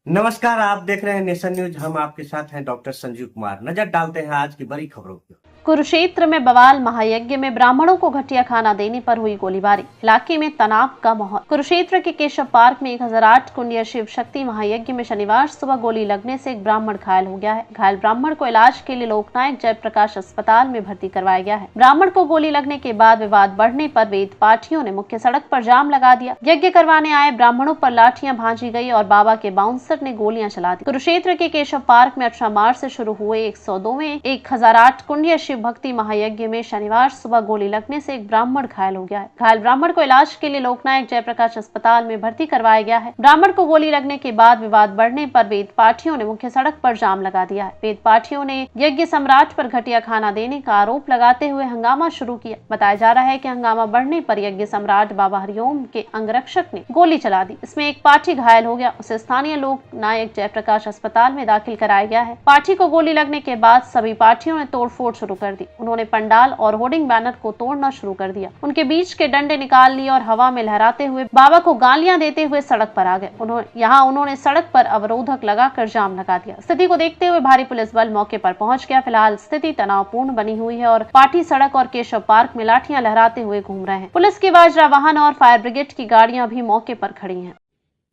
नमस्कार, आप देख रहे हैं नेशन न्यूज। हम आपके साथ हैं डॉक्टर संजीव कुमार। नजर डालते हैं आज की बड़ी खबरों की। कुरुक्षेत्र में बवाल, महायज्ञ में ब्राह्मणों को घटिया खाना देने पर हुई गोलीबारी, इलाके में तनाव का माहौल। कुरुक्षेत्र के केशव पार्क में 1008 कुंडीय शिव शक्ति महायज्ञ में शनिवार सुबह गोली लगने से एक ब्राह्मण घायल हो गया है। घायल ब्राह्मण को इलाज के लिए लोकनायक जयप्रकाश अस्पताल में भर्ती करवाया गया है। ब्राह्मण को गोली लगने के बाद विवाद बढ़ने पर वेद पाठियों ने मुख्य सड़क पर जाम लगा दिया। यज्ञ करवाने आए ब्राह्मणों पर लाठियां भांजी गई और बाबा के बाउंसर ने गोलियां चला दी। कुरुक्षेत्र के केशव पार्क में 18 मार्च से शुरू हुए 102वें 1008 कुंडीय शिव भक्ति महायज्ञ में शनिवार सुबह गोली लगने से एक ब्राह्मण घायल हो गया है। घायल ब्राह्मण को इलाज के लिए लोकनायक जयप्रकाश अस्पताल में भर्ती करवाया गया है। ब्राह्मण को गोली लगने के बाद विवाद बढ़ने पर वेद पाठियों ने मुख्य सड़क पर जाम लगा दिया है। वेद पाठियों ने यज्ञ सम्राट पर घटिया खाना देने का आरोप लगाते हुए हंगामा शुरू किया। बताया जा रहा है कि हंगामा बढ़ने पर यज्ञ सम्राट बाबा हरिओम के अंगरक्षक ने गोली चला दी। इसमें एक पाठी घायल हो गया, उसे स्थानीय लोकनायक जयप्रकाश अस्पताल में दाखिल कराया गया है। पाठी को गोली लगने के बाद सभी पाठियों ने तोड़फोड़ शुरू कर दी। उन्होंने पंडाल और होर्डिंग बैनर को तोड़ना शुरू कर दिया। उनके बीच के डंडे निकाल लिए और हवा में लहराते हुए बाबा को गालियां देते हुए सड़क पर आ गए। उन्होंने सड़क पर अवरोधक लगाकर जाम लगा दिया। स्थिति को देखते हुए भारी पुलिस बल मौके पर पहुंच गया। फिलहाल स्थिति तनावपूर्ण बनी हुई है और पाठी सड़क और केशव पार्क में लाठियां लहराते हुए घूम रहे हैं। पुलिस की बाजरा वाहन और फायर ब्रिगेड की गाड़ियां भी मौके पर खड़ी हैं।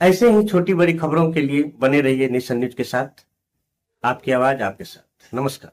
ऐसे ही छोटी बड़ी खबरों के लिए बने रहिए नेशन न्यूज के साथ। आपकी आवाज आपके साथ। नमस्कार।